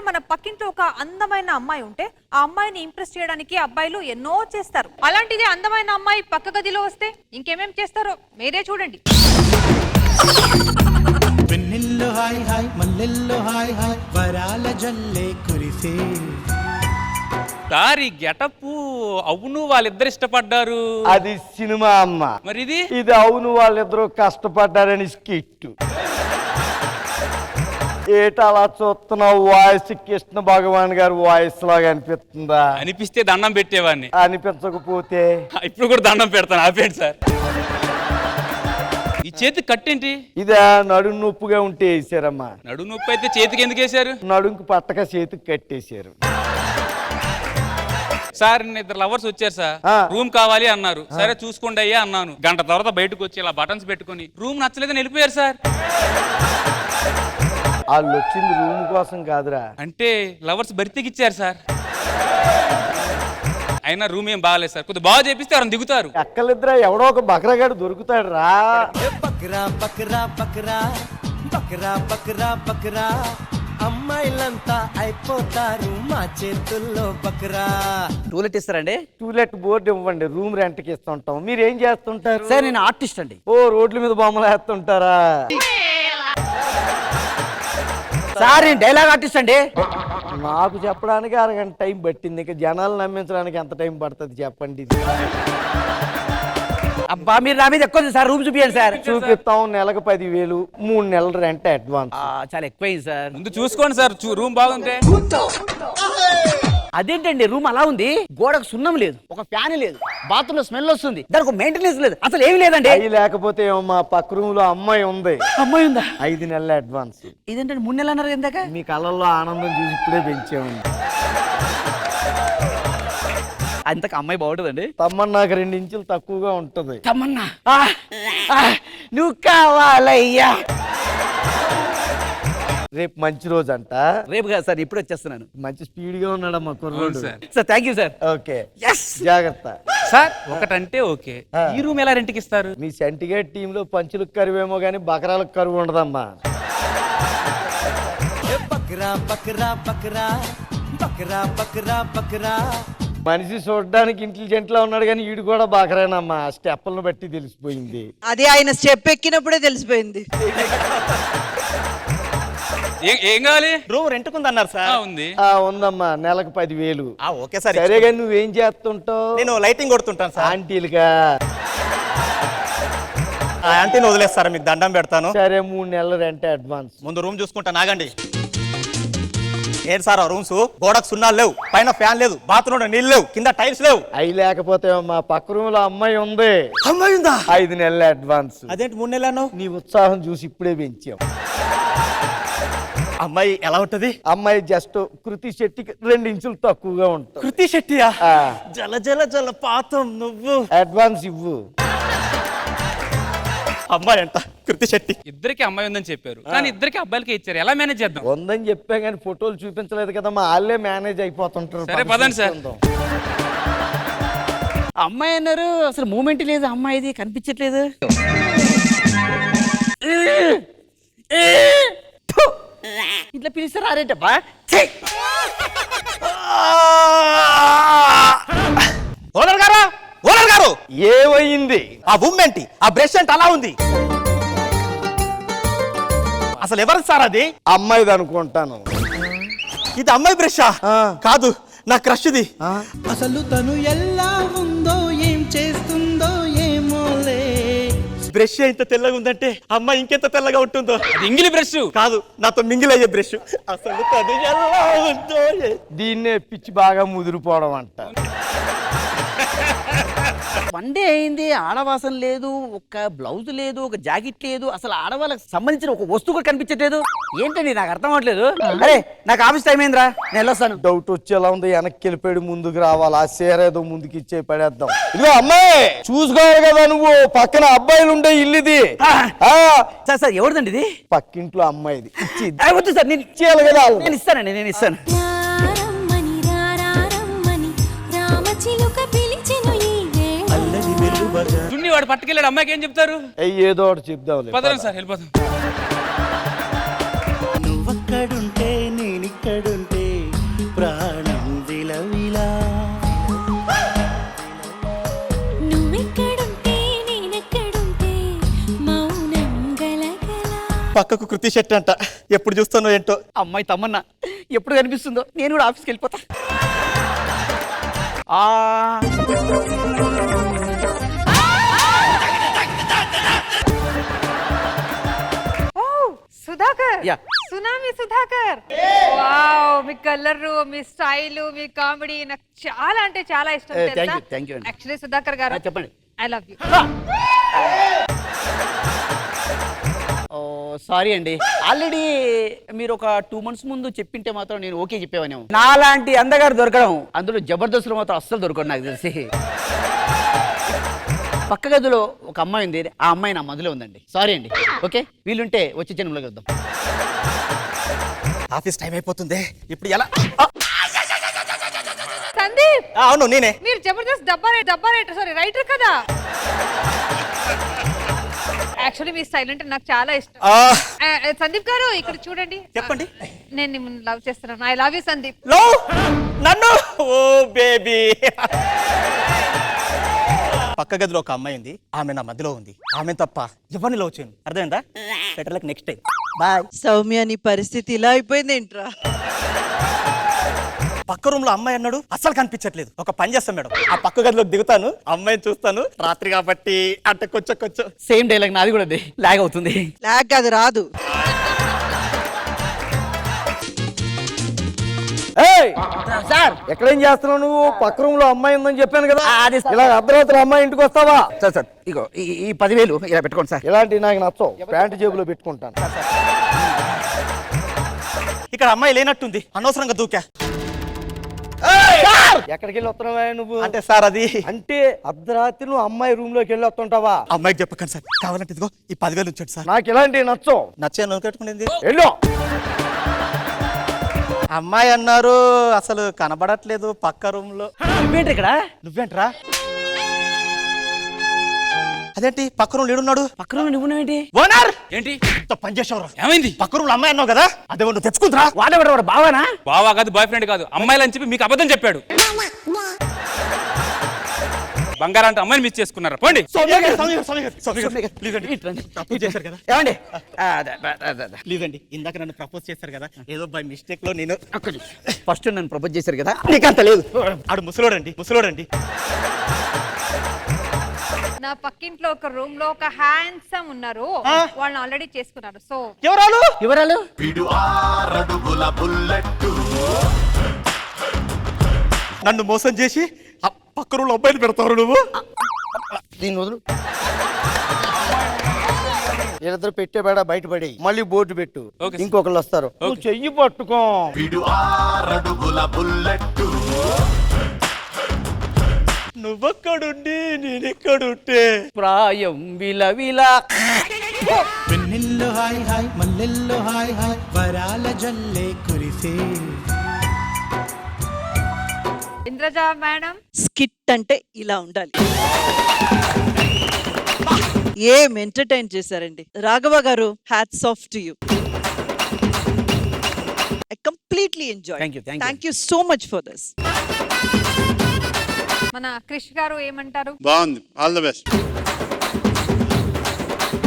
సాధారణంగా మన పక్కింట్లో ఒక అందమైన అమ్మాయి ఉంటే ఆ అమ్మాయిని ఇంప్రెస్ చేయడానికి అబ్బాయిలు ఎన్నో చేస్తారు. అలాంటిది అందమైన అమ్మాయి పక్క గదిలో వస్తే ఇంకేమేం చేస్తారో మీరే చూడండి. వెన్నెల్లో హాయ్ హాయ్ మల్లెల్లో హాయ్ హాయ్ వరాల జల్లే కురిసే. సార్ ఈ గెటప్ అవును వాళ్ళిద్దరు ఇష్టపడ్డారు, అది సినిమా అమ్మ. మరి ఇది అవును వాళ్ళిద్దరూ కష్టపడ్డారని స్కిట్. ఏటా అలా చూస్తున్నావు? వాయిస్ కృష్ణ భగవాన్ గారు వాయిస్ లాగా అనిపిస్తుందా? అనిపిస్తే దండం పెట్టేవాడిని, అనిపించకపోతే ఇప్పుడు కూడా దండం పెడతాను. ఆపేంటి సార్. ఈ చేతికి కట్టేంటి? ఇదా నడుము నొప్పుగా ఉంటే వేసారమ్మా. నడు నొప్పి అయితే చేతికి ఎందుకు వేశారు? నడుంకు పట్టక చేతికి కట్టేశారు. సార్ ఇద్దరు లవర్స్ వచ్చారు సార్, రూమ్ కావాలి అన్నారు. సరే చూసుకోండి అయ్యా అన్నాను. గంట తర్వాత బయటకు వచ్చి ఇలా బటన్స్ పెట్టుకుని రూమ్ నచ్చలేదని వెళ్ళిపోయారు సార్. వాళ్ళు వచ్చింది రూమ్ కోసం కాదురా, అంటే లవర్స్ బరితెగిచ్చారు సార్. అయినా రూమ్ ఏం బాగాలేదు సార్, కొద్దిగా బాగా చేపిస్తే ఎవరైనా దిగుతారు. ఎక్కలిద్దరా ఎవడో ఒక బకరగాడు దొరుకుతాడు రా. బక్రా బక్రా బక్రా బక్రా బక్రా బక్రా అమ్మాయిలంతా అయిపోతారు మా చేతుల్లో బక్రా. టూలెట్ ఇస్తారండి? టూలెట్ బోర్డు ఇవ్వండి, రూమ్ రెంట్కి ఇస్తుంటాం. మీరు ఏం చేస్తుంటారు? సార్ నేను ఆర్టిస్ట్ అండి. ఓ రోడ్ల మీద బొమ్మలు వేస్తుంటారా? సార్ నేను డైలాగ్ ఆర్టిస్ట్ అండి. నాకు చెప్పడానికి అరగంట టైం పట్టింది, ఇంకా జనాలు నమ్మించడానికి ఎంత టైం పడుతుంది చెప్పండి. అబ్బా మీరు నా మీద ఎక్కువ సార్. రూమ్ చూపించండి సార్. చూపిస్తాం. నెలకు 10,000, 3 నెలల రెంట్ అడ్వాన్స్. చాలా ఎక్కువైంది సార్. ముందు చూసుకోండి సార్, రూమ్ బాగుంటే. అదేంటండి రూమ్ అలా ఉంది? గోడకు సున్నం లేదు, ఒక ఫ్యాన్ లేదు, బాత్రూమ్ లో స్మెల్ వస్తుంది, దానికి మెయింటెనెన్స్ లేదు, అసలు ఏమి లేదండి. అవి లేకపోతే మా పక్క రూమ్ లో అమ్మాయి ఉంది. అమ్మాయి ఉందా? 5 నెలల అడ్వాన్స్. ఇదేంటండి 3 నెలలు అన్నారు ఇందాక? మీ కళ్ళల్లో ఆనందం చూసి ఇప్పుడే పెంచామండి. అంతకు అమ్మాయి బాగుంటుందండి? తమ్మన్నా నాకు 2 ఇంచులు తక్కువగా ఉంటది. తమ్మన్నా నువ్వు కావాలయ్యా. రేపు మంచి రోజు అంట. రేపు కాదు సార్, ఇప్పుడు వచ్చేస్తున్నాను. మంచి స్పీడ్ గా ఉన్నాడమ్మా కుర్రోడు. Sir thank you sir. Okay జాగ్రత్త సార్. ఒకటంటే ఓకే, ఈ రూమ్ ఎలా రెంట్కి ఇస్తారు? మీ సెంటిగేట్ టీమ్ లో పంచులకు కరువేమో గానీ బకరాలకు కరువు ఉండదమ్మా. బక్రా బక్రా బక్రా బక్రా బక్రా బక్రా. మనిషి చూడడానికి ఇంటెలిజెంట్ లా ఉన్నాడు కానీ ఈడు కూడా బాకరేనమ్మా. స్టెప్పులను బట్టి తెలిసిపోయింది. అది ఆయన స్టెప్ ఎక్కినప్పుడే తెలిసిపోయింది. ఏం కావాలి? రూమ్ రెంట్కుంది అన్నారు సార్. ఉంది. ఉందమ్మా, నెలకు 10,000. Okay sir. సరే కానీ నువ్వేం చేస్తుంటావు? నేను లైటింగ్ కొడుతుంటాను సార్. ఆంటీలుగా ఆంటీని వదిలేస్తారా? మీకు దండం పెడతాను. సరే 3 నెలల రెంట్ అడ్వాన్స్. ముందు రూమ్ చూసుకుంటాను, ఆగండి. ఏంటి సార్ ఆ రూమ్స్? గోడకు సున్నాలు లేవు, పైన ఫ్యాన్ లేదు, బాత్రూమ్ నీళ్ళు లేవు, కింద టైల్స్ లేవు. అవి లేకపోతే మా పక్క రూమ్ లో అమ్మాయి ఉంది. అమ్మాయి ఉందా? 5 నెలల అడ్వాన్స్. అదేంటి 3 నెలలు? నీ ఉత్సాహం చూసి ఇప్పుడే పెంచాం. అమ్మాయి ఎలా ఉంటది? అమ్మాయి జస్ట్ కృతి శెట్టికి 2 ఇంచులు తక్కువగా ఉంటుంది. కృతి శెట్టియా? జల జల జల పాతం నువ్వు. అడ్వాన్స్ ఇవ్వు. అమ్మాయి అంట కృతి శెట్టి. ఇద్దరికి అమ్మాయి ఉందని చెప్పారు, కానీ ఇద్దరికి అబ్బాయిలకి ఇచ్చారు. ఎలా మేనేజ్ చేద్దాం? ఉందని చెప్పా కానీ ఫోటోలు చూపించలేదు కదా, మా వాళ్ళే మేనేజ్ అయిపోతుంటారు. సరే పదండి సార్. అమ్మాయి అన్నారు, అసలు మూమెంట్ లేదు. అమ్మాయిది కనిపించట్లేదు. ఇట్లా పిలుస్తారు అరేంటబ్బా. ఓనర్ గారు, ఓనర్ గారు, ఏమైంది? ఆ బుమ్ ఏంటి? ఆ బ్రష్ అంటే అలా ఉంది. అసలు ఎవరు సార్ అది? అమ్మాయిది అనుకుంటాను. ఇది అమ్మాయి బ్రషా? కాదు, నా క్రష్ ఇది. అసలు తను ఎలా ఉందో ఏం చేస్తుందో ఏమోలే. బ్రష్ ఇంత తెల్లగా ఉందంటే అమ్మాయి ఇంకెంత తెల్లగా ఉంటుందో. ఇంగిలి బ్రష్ కాదు, నాతో మింగిల్ అయ్యే బ్రష్. అసలు తను ఎలా ఉందో. దీన్నే పిచ్చి బాగా ముదిరిపోవడం అంట. వన్డే అయింది, ఆడవాసన లేదు, ఒక బ్లౌజ్ లేదు, ఒక జాకెట్ లేదు, అసలు ఆడవాళ్ళకి సంబంధించిన ఒక వస్తువు కూడా కనిపించట్లేదు. ఏంటండి నాకు అర్థం అవ్వట్లేదు. అరే నాకు ఆఫీస్ టైం అయిందిరా, నేను వెళ్ళొస్తాను. డౌట్ వచ్చేలా ఉంది. వెనక్కి వెళ్ళిపోయాడు, ముందుకు రావాలి. ఆ సేరేదో ముందుకి ఇచ్చే పడేద్దాం. ఇదిగో అమ్మాయి చూసుకోవాలి కదా, నువ్వు పక్కన అబ్బాయిలు ఉండే ఇల్లుది. సార్ సార్ ఎవరిదండి ఇది? పక్కింట్లో అమ్మాయిది. వద్దు సార్, నేను ఇచ్చేయాలి కదా. నేను ఇస్తానండి, నేను ఇస్తాను. వాడు పట్టుకెళ్ళాడు, అమ్మాయికి ఏం చెప్తారు? ఏదో ఒకటి చెప్దాం. పదరం సార్, వెళ్ళిపోతాం. నువ్వక్కడుంటే నేనిక్కడుంటే ప్రాణం విలవిలా. నువ్వెక్కడుంటే నేనెక్కడుంటే మౌనం గలగల. పక్కకు కృతి శెట్టి అంట, ఎప్పుడు చూస్తానో ఏంటో. అమ్మాయి తమ్మన్నా ఎప్పుడు కనిపిస్తుందో నేను కూడా ఆఫీస్కి వెళ్ళిపోతా. ఆ ఓ Sudhakar, yeah. Tsunami Sudhakar. Wow, మీ కలర్, మీ స్టైల్, మీ కామెడీ నాకు చాలా అంటే చాలా ఇష్టం. thank you అండి. యాక్చువల్లీ సుధాకర్ గారు, చెప్పండి. I love you. సారీ అండి, ఆల్రెడీ మీరు ఒక 2 months ముందు చెప్పింటే మాత్రం నేను ఓకే చెప్పేవాను. నాలాంటి అందగారు దొరకడం, అందులో జబర్దస్తులు మాత్రం అస్సలు దొరకడు నాకు తెలిసి. పక్క గదిలో ఒక అమ్మాయి ఉంది, ఆ అమ్మాయి నా మధ్యలో ఉందండి. సారీ అండి. ఓకే, వీలుంటే వచ్చే జన్మలో కలుద్దాం. ఆఫీస్ టైం అయిపోతుంది, ఇప్పుడు ఎలా? సందీప్, అవును నేనే. మీరు జబర్దస్త్ డబ్బా రైటర్, సారీ రైటర్ కదా. యాక్చువల్లీ మీ స్టైల్ అంటే నాకు చాలా ఇష్టం. సందీప్ గారు ఇక్కడ చూడండి. చెప్పండి. నేను మిమ్మల్ని లవ్ చేస్తున్నాను. I love you Sandeep. Love నన్ను? ఓ బేబీ. పక్క గదిలో ఒక అమ్మాయి ఉంది, ఆమె నా మధ్యలో ఉంది. ఆమె తప్ప ఎవరిని లవ్ చేయను. అర్థమైందా? Better luck next time. Bye. Soumya నీ పరిస్థితి ఇలా అయిపోయింది ఏంట్రా? పక్క రూమ్ లో అమ్మాయి అన్నాడు, అస్సలు కనిపించట్లేదు. ఒక పని చేస్తాం మేడం, ఆ పక్క గదిలోకి దిగుతాను, అమ్మాయిని చూస్తాను, రాత్రి కాబట్టి అంటే కొంచెం సేమ్ డైలాగ్ నాది కూడా లాగ్ అవుతుంది. లాగ్ అది రాదు. సార్ ఎక్కడేం చేస్తున్నావు నువ్వు? పక్క రూమ్ లో అమ్మాయి ఉందని చెప్పాను కదా. అది ఇలా అర్ధరాత్రి అమ్మాయి ఇంటికి వస్తావా? సార్ సార్ ఇగో ఈ 10,000 ఇలా పెట్టుకోండి సార్. ఇలాంటివి నాకు నచ్చవు, ప్యాంటు జేబులో పెట్టుకుంటాను. ఇక్కడ అమ్మాయి లేనట్టుంది, అనవసరంగా దూకా. ఎక్కడికి వెళ్ళి వస్తున్నావా నువ్వు? అంటే సార్ అది అంటే అర్ధరాత్రి నువ్వు అమ్మాయి రూమ్ లోకి వెళ్ళి వస్తుంటావా? అమ్మాయికి చెప్పకండి సార్, కావాలంటే ఇదిగో ఈ 10,000 ఉంచండి సార్. నాకు ఇలాంటివి నచ్చవు. నచ్చాను కట్టుకునేది. వెళ్ళు. అమ్మాయి అన్నారు, అసలు కనబడట్లేదు పక్క రూమ్ లో. నువ్వేంటి ఇక్కడ? నువ్వేంట్రా? అదేంటి పక్క రూమ్ లేడున్నాడు? పక్క రూమ్ నువ్వునేంటి? ఓనర్ ఏంటి? పని చేసేవారు. ఏమైంది? పక్క రూమ్ లో అమ్మాయి అన్నావు కదా, అదే నువ్వు తెచ్చుకుంటురా. వాడేవాడు బావానా? బావా కాదు, బాయ్ ఫ్రెండ్ కాదు, అమ్మాయిలు అని చెప్పి మీకు అబద్ధం చెప్పాడు. బంగారం అంటే అమ్మాయిని మిస్ చేసుకున్నారా? పోండి. ప్లీజ్ అండి, తప్పు చేశారు కదా. ఏమండి? ప్లీజ్ అండి, ఇందాక నన్ను ప్రపోజ్ చేశారు కదా, ఏదో బై మిస్టేక్ లో నేను ఫస్ట్ నన్ను ప్రపోజ్ చేశారు కదా. నీకంత లేదు. ఆడు ముసలోడండి. నా పక్కింట్లో ఒక రూమ్ లో ఒక హ్యాండ్సమ్ ఉన్నారు, వాళ్ళని ఆల్రెడీ చేసుకున్నారు. సో వివరాలు నన్ను మోసం చేసి ఆ పక్క రూమ్ లో అబ్బాయిని పెడతావు నువ్వు. దీన్ని వదులు. వీళ్ళిద్దరు పెట్టే బేడ బయటపడి మళ్ళీ బోర్డు పెట్టు, ఓకే. ఇంకొకళ్ళు వస్తారు. నువ్వు చెయ్యి పట్టుకో. నువ్వెక్కడుండి నేనెక్కడుంటే ప్రాయం విలవిలా. వెన్నెల్లో హాయ్ హాయ్ మల్లెల్లో హాయ్ హాయ్ వరాల జల్లే కురిసే. ఇంద్రజ మేడం, స్కిట్ అంటే ఇలా ఉండాలి. ఏం ఎంటర్టైన్ చేశారండి. రాఘవ గారు, hats off to you. I completely enjoy. Thank you. Thank you so much for this. మన క్రిష్ గారు ఏమంటారు? బాగుంది, ఆల్ ద బెస్ట్.